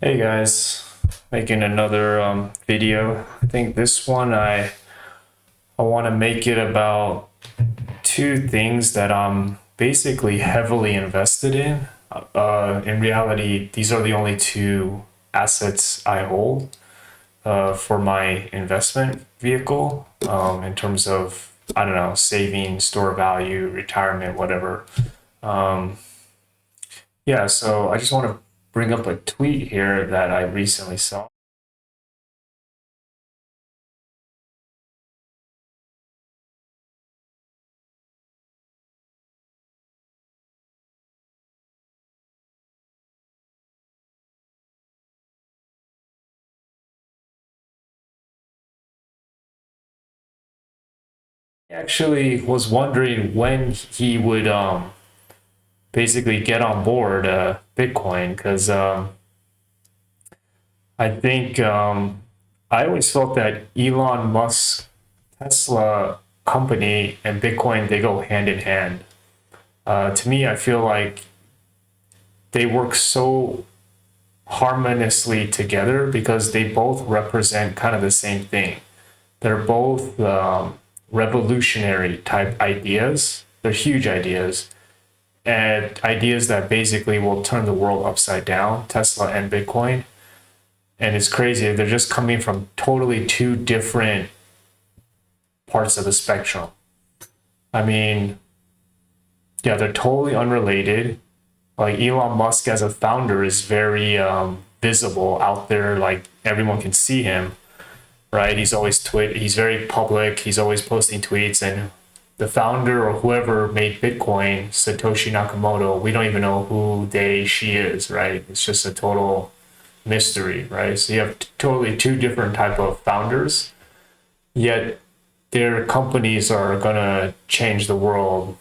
Hey guys, making another video. I think this one I want to make it about two things that I'm basically heavily invested in. In reality, these are the only two assets I hold for my investment vehicle in terms of, I don't know, saving, store value, retirement, whatever. Um, yeah, so I just want to bring up a tweet here that I recently saw. Actually was wondering when he would basically get on board Bitcoin because I think I always felt that Elon Musk Tesla company and Bitcoin they go hand in hand. To me, I feel like they work so harmoniously together because they both represent kind of the same thing. They're both revolutionary type ideas. They're huge ideas and ideas that basically will turn the world upside down, Tesla and Bitcoin. And it's crazy. They're just coming from totally two different parts of the spectrum. I mean, yeah, they're totally unrelated. Like Elon Musk as a founder is very visible out there. Like everyone can see him, right? He's always tweet. He's very public. He's always posting tweets. And the founder or whoever made Bitcoin, Satoshi Nakamoto, we don't even know who she is, right? It's just a total mystery, right? So you have totally two different type of founders, yet their companies are gonna change the world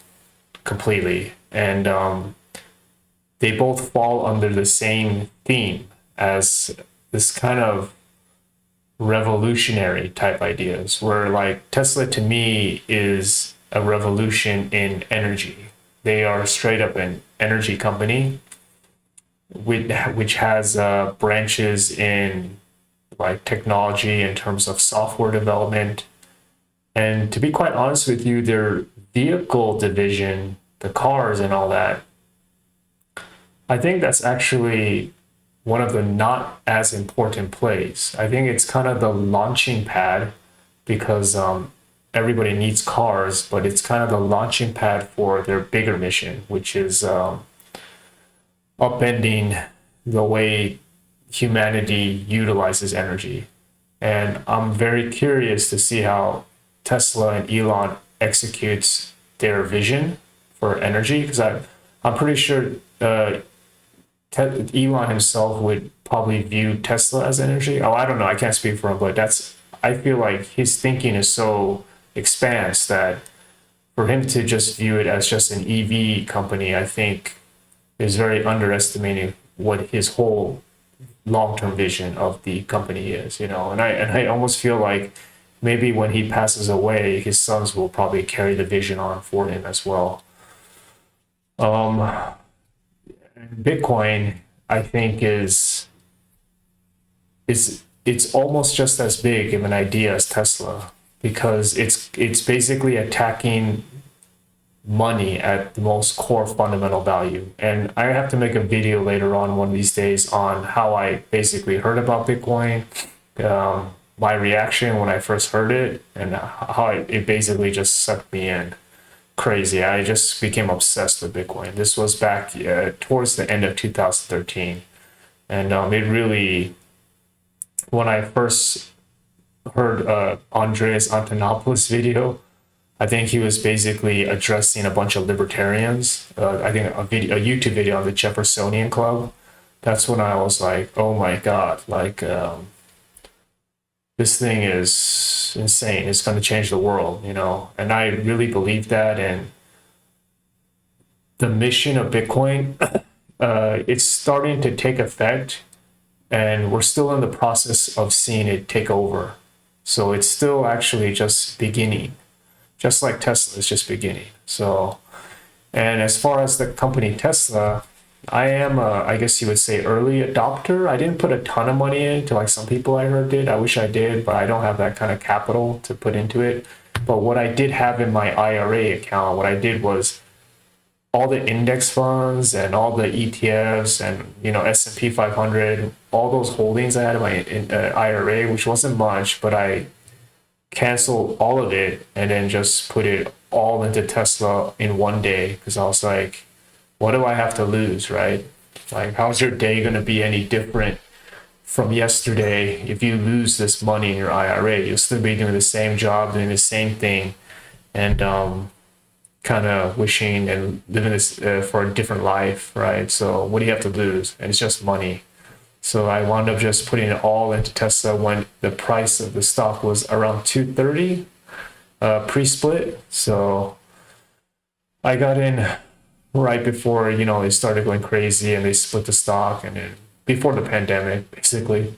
completely, and they both fall under the same theme as this kind of revolutionary type ideas. Where like Tesla to me is a revolution in energy. They are straight up an energy company which has branches in like technology in terms of software development. And to be quite honest with you, their vehicle division, the cars and all that, I think that's actually one of the not as important plays. I think it's kind of the launching pad because everybody needs cars, but it's kind of the launching pad for their bigger mission, which is upending the way humanity utilizes energy. And I'm very curious to see how Tesla and Elon executes their vision for energy because I'm pretty sure Elon himself would probably view Tesla as energy. Oh, I don't know. I can't speak for him, but I feel like his thinking is so expansive that for him to just view it as just an EV company, I think is very underestimating what his whole long-term vision of the company is, and I almost feel like maybe when he passes away, his sons will probably carry the vision on for him as well. Um, Bitcoin, I think, it's almost just as big of an idea as Tesla because it's basically attacking money at the most core fundamental value. And I have to make a video later on one of these days on how I basically heard about Bitcoin, my reaction when I first heard it, and how it basically just sucked me in. Crazy. I just became obsessed with Bitcoin. This was back towards the end of 2013. And it really, when I first heard Andreas Antonopoulos' video, I think he was basically addressing a bunch of libertarians. I think a YouTube video on the Jeffersonian Club. That's when I was like, oh my God, like this thing is insane. It's going to change the world. And I really believe that. And the mission of Bitcoin, it's starting to take effect. And we're still in the process of seeing it take over. So it's still actually just beginning. Just like Tesla is just beginning. So, and as far as the company Tesla, I am a, I guess you would say, early adopter. I didn't put a ton of money into like some people I heard did. I wish I did, but I don't have that kind of capital to put into it. But what I did have in my IRA account, what I did was all the index funds and all the ETFs and S&P 500, all those holdings I had in my IRA, which wasn't much, but I canceled all of it and then just put it all into Tesla in one day because I was like, what do I have to lose, right? Like, how's your day going to be any different from yesterday if you lose this money in your IRA? You'll still be doing the same job, doing the same thing, and kind of wishing and living this for a different life, right? So what do you have to lose? And it's just money. So I wound up just putting it all into Tesla when the price of the stock was around 230 pre-split. So I got in right before it started going crazy and they split the stock, and then before the pandemic, basically.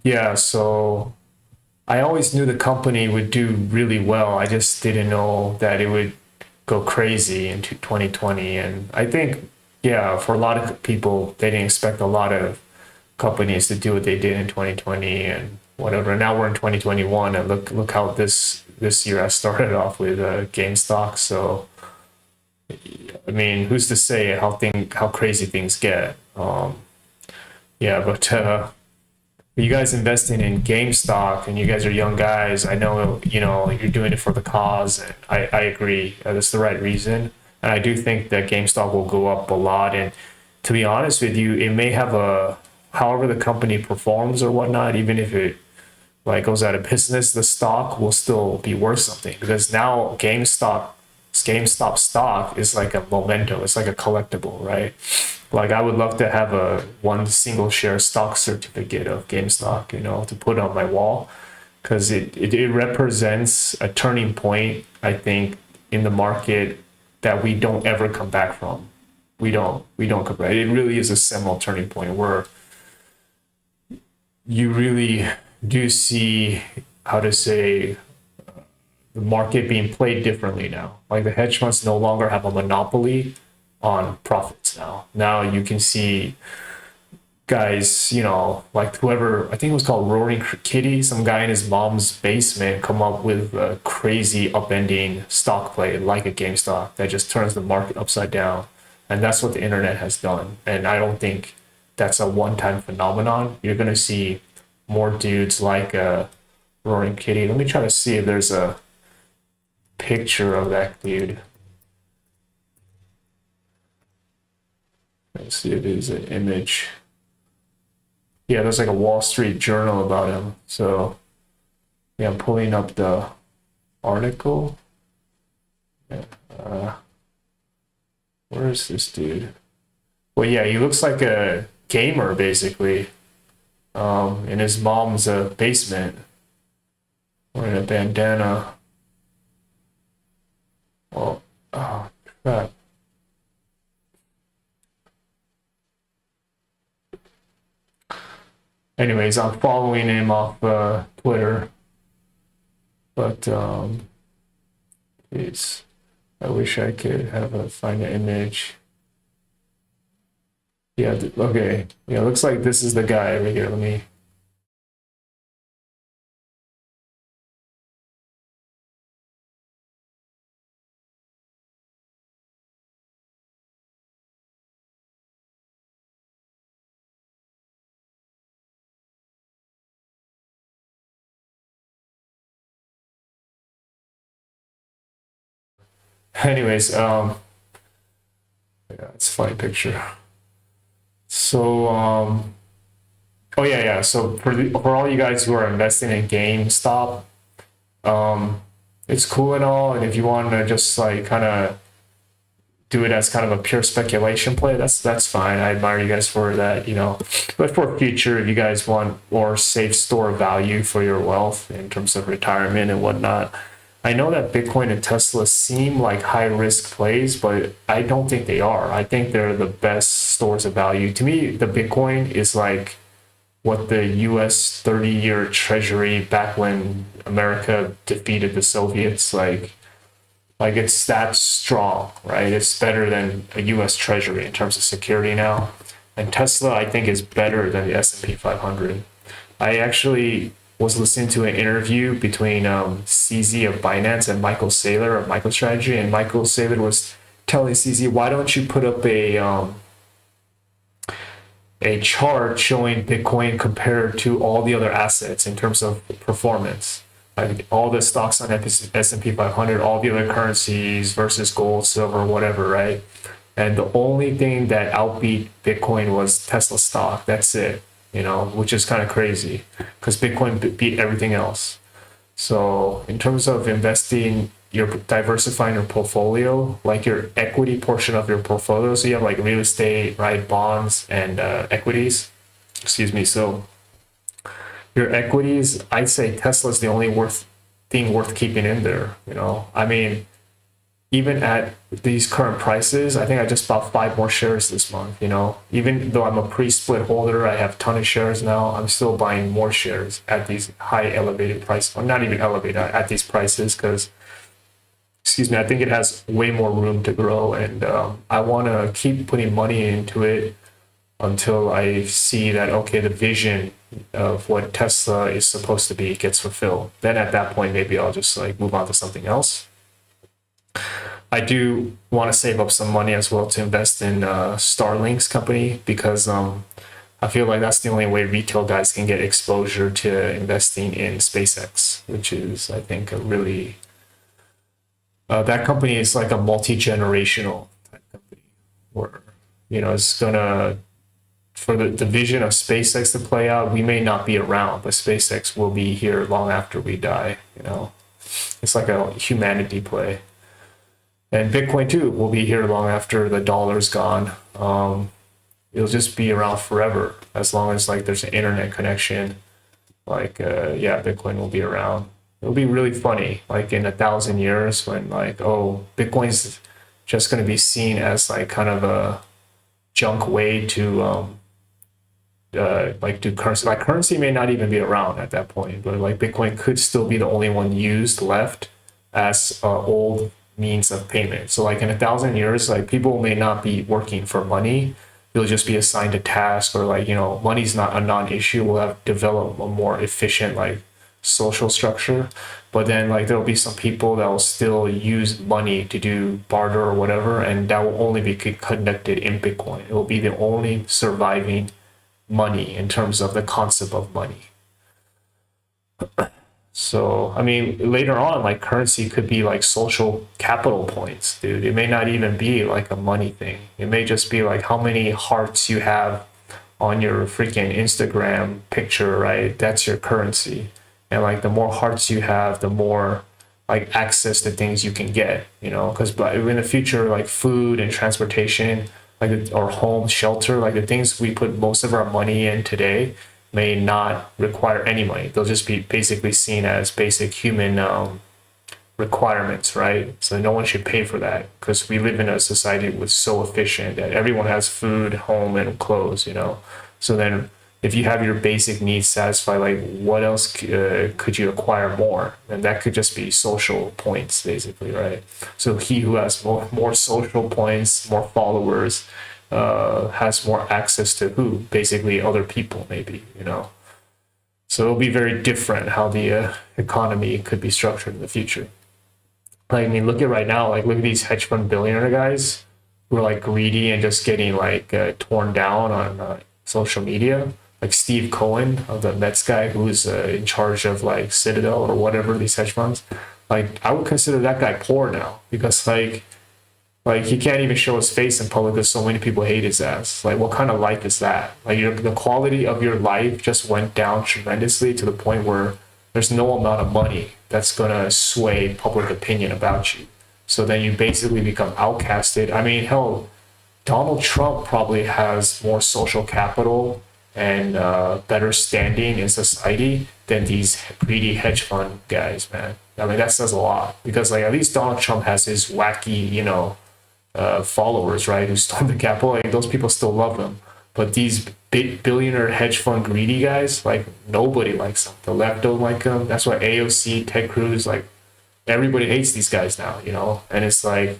Yeah, so I always knew the company would do really well. I just didn't know that it would go crazy into 2020. And I think, yeah, for a lot of people, they didn't expect a lot of companies to do what they did in 2020 and whatever. Now we're in 2021, and look how this year I started off with GameStop. So I mean, who's to say how crazy things get? Yeah, but you guys investing in GameStop and you guys are young guys. I know you're doing it for the cause, and I agree. That's the right reason, and I do think that GameStop will go up a lot. And to be honest with you, it may have a however the company performs or whatnot, even if it like goes out of business, the stock will still be worth something because now GameStop stock is like a memento. It's like a collectible, right? Like I would love to have a one single share stock certificate of GameStop, to put on my wall because it represents a turning point, I think, in the market that we don't ever come back from. We don't come back. It really is a seminal turning point where you really do see how to say the market being played differently now. Like the hedge funds no longer have a monopoly on profits now. Now you can see guys, like whoever, I think it was called Roaring Kitty, some guy in his mom's basement come up with a crazy upending stock play like a GameStop that just turns the market upside down. And that's what the internet has done. And I don't think that's a one-time phenomenon. You're going to see more dudes like Roaring Kitty. Let me try to see if there's a picture of that dude. Let's see if there's an image. Yeah, there's like a Wall Street Journal about him. So yeah, I'm pulling up the article. Yeah, where is this dude? Well, yeah, he looks like a gamer basically, in his mom's basement, wearing a bandana. Well, oh crap. Anyways, I'm following him off Twitter, but it's. I wish I could find an image. Yeah. Okay. Yeah. Looks like this is the guy right here. Let me. Anyways, yeah, it's a funny picture. So, oh yeah, yeah. So for all you guys who are investing in GameStop, um, it's cool and all, and if you want to just like kind of do it as kind of a pure speculation play, that's fine. I admire you guys for that. But for future, if you guys want more safe store of value for your wealth in terms of retirement and whatnot, I know that Bitcoin and Tesla seem like high risk plays, but I don't think they are. I think they're the best stores of value. To me, the Bitcoin is like what the US 30-year treasury back when America defeated the Soviets. Like Like it's that strong, right? It's better than a U.S. Treasury in terms of security now. And Tesla, I think, is better than the S&P 500. I actually was listening to an interview between CZ of Binance and Michael Saylor of MicroStrategy, and Michael Saylor was telling CZ, why don't you put up a chart showing Bitcoin compared to all the other assets in terms of performance. Like all the stocks on S&P 500, all the other currencies versus gold, silver, whatever, right? And the only thing that outbeat Bitcoin was Tesla stock. That's it, which is kind of crazy because Bitcoin beat everything else. So in terms of investing, you're diversifying your portfolio, like your equity portion of your portfolio. So you have like real estate, right, bonds, and equities. Excuse me. So your equities, I'd say Tesla's the only thing worth keeping in there. I mean, even at these current prices, I think I just bought 5 more shares this month. Even though I'm a pre-split holder, I have a ton of shares now. I'm still buying more shares at these high elevated prices, or not even elevated at these prices, because, excuse me, I think it has way more room to grow, and I want to keep putting money into it until I see that, okay, the vision of what Tesla is supposed to be gets fulfilled. Then at that point, maybe I'll just like move on to something else. I do want to save up some money as well to invest in Starlink's company, because I feel like that's the only way retail guys can get exposure to investing in SpaceX, which is, I think, a really that company is like a multi-generational type company where it's gonna, for the vision of SpaceX to play out. We may not be around, but SpaceX will be here long after we die. It's like a humanity play. And Bitcoin too will be here long after the dollar's gone. It'll just be around forever as long as like there's an internet connection. Like yeah, Bitcoin will be around. It'll be really funny, like in 1,000 years, when like, oh, Bitcoin's just going to be seen as like kind of a junk way to like do currency. Like currency may not even be around at that point, but like Bitcoin could still be the only one used left as old means of payment. So like in 1,000 years, like people may not be working for money. You'll just be assigned a task, or like, money's not a non-issue. We'll have developed a more efficient like social structure. But then like there'll be some people that will still use money to do barter or whatever, and that will only be conducted in Bitcoin. It will be the only surviving money in terms of the concept of money. So, I mean, later on, like currency could be like social capital points, dude. It may not even be like a money thing. It may just be like how many hearts you have on your freaking Instagram picture, right? That's your currency. And like the more hearts you have, the more like access to things you can get, because in the future, like food and transportation, like or home, shelter, like the things we put most of our money in today may not require any money. They'll just be basically seen as basic human requirements, right? So no one should pay for that, because we live in a society that's so efficient that everyone has food, home, and clothes, So then if you have your basic needs satisfied, like what else could you acquire more? And that could just be social points, basically, right? So he who has more social points, more followers, has more access to who? Basically other people, maybe, So it'll be very different how the economy could be structured in the future. Like, I mean, look at right now, like look at these hedge fund billionaire guys who are like greedy and just getting like torn down on social media. Like Steve Cohen, of the Mets guy, who's in charge of like Citadel or whatever, these hedge funds. Like I would consider that guy poor now, because like he can't even show his face in public because so many people hate his ass. Like what kind of life is that? Like the quality of your life just went down tremendously to the point where there's no amount of money that's gonna sway public opinion about you. So then you basically become outcasted. I mean, hell, Donald Trump probably has more social capital and better standing in society than these greedy hedge fund guys, man. I mean, that says a lot, because like at least Donald Trump has his wacky, followers, right, who stole the capital. Like those people still love him. But these big billionaire hedge fund greedy guys, like nobody likes them. The left don't like them. That's why AOC, Ted Cruz, like everybody hates these guys now, you know, and it's like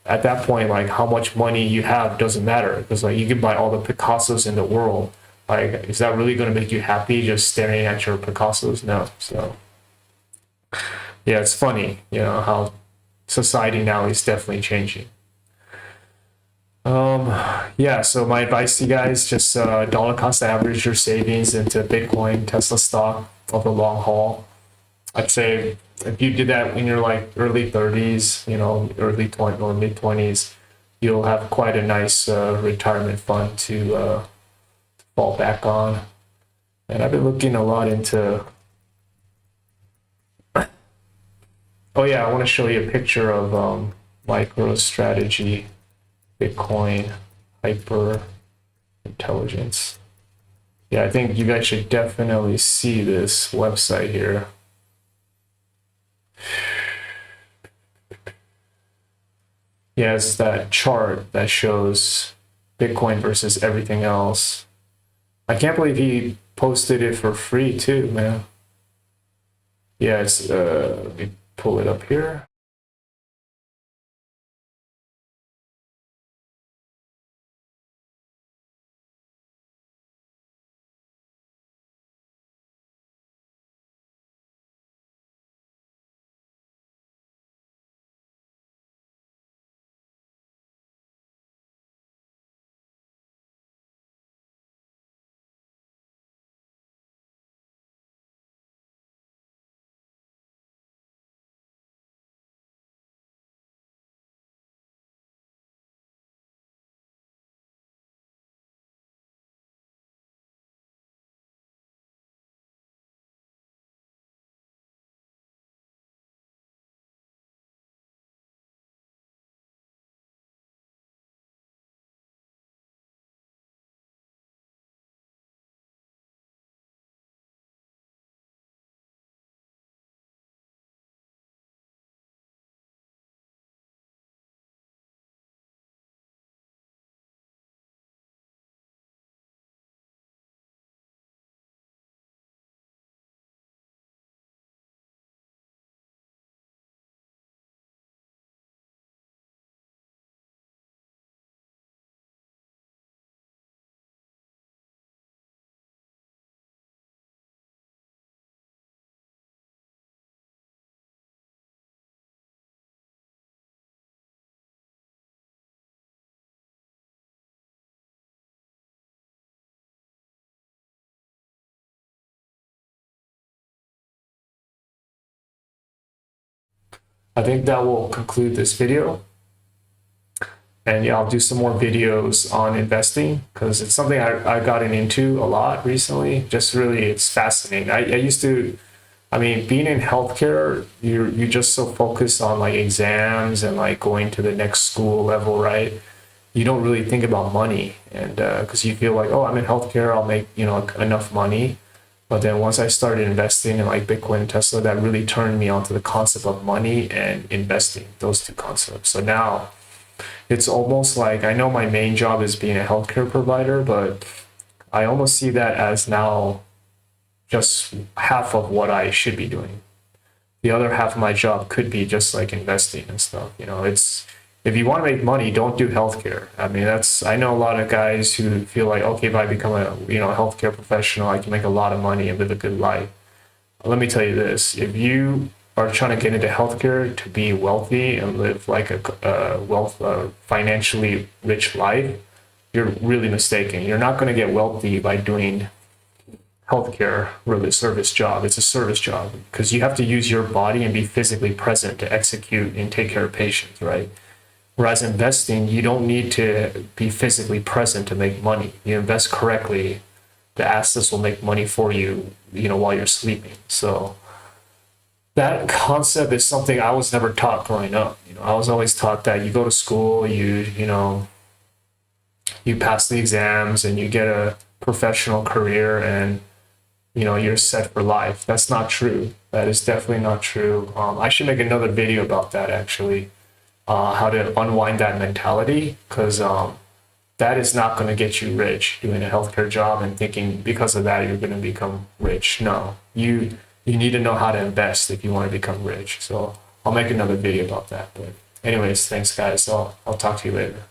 at that point, like how much money you have doesn't matter because like you can buy all the Picassos in the world. Like, is that really going to make you happy just staring at your Picassos? No. So yeah, it's funny, you know, how society now is definitely changing. Um, yeah, so my advice to you guys, just dollar cost average your savings into Bitcoin, Tesla stock over the long haul. I'd say if you did that in your like early 30s, you know, early 20 or mid 20s, you'll have quite a nice retirement fund to fall back on. And I've been looking a lot into. Oh yeah, I want to show you a picture of MicroStrategy, Bitcoin, hyper intelligence. Yeah, I think you guys should definitely see this website here. Yeah, it's that chart that shows Bitcoin versus everything else. I can't believe he posted it for free too, man. Yeah, it's let me pull it up here. I think that will conclude this video. And yeah, I'll do some more videos on investing because it's something I've gotten into a lot recently. Just really, it's fascinating. I used to, I mean, being in healthcare, you're just so focused on like exams and like going to the next school level, right? You don't really think about money, and because you feel like, oh, I'm in healthcare, I'll make enough money. But then once I started investing in like Bitcoin and Tesla, that really turned me onto the concept of money and investing, those two concepts. So now it's almost like I know my main job is being a healthcare provider, but I almost see that as now just half of what I should be doing. The other half of my job could be just like investing and stuff. You know, it's if you want to make money, don't do healthcare. I mean, that's I know a lot of guys who feel like, okay, if I become a healthcare professional, I can make a lot of money and live a good life. Let me tell you this: if you are trying to get into healthcare to be wealthy and live like a financially rich life, you're really mistaken. You're not going to get wealthy by doing healthcare really service job. It's a service job because you have to use your body and be physically present to execute and take care of patients, right? Whereas investing, you don't need to be physically present to make money. You invest correctly, the assets will make money for you, while you're sleeping. So that concept is something I was never taught growing up. I was always taught that you go to school, you pass the exams and you get a professional career and you're set for life. That's not true. That is definitely not true. I should make another video about that actually, how to unwind that mentality, because that is not going to get you rich doing a healthcare job and thinking because of that you're going to become rich. No, you need to know how to invest if you want to become rich. So I'll make another video about that. But anyways, thanks guys. I'll talk to you later.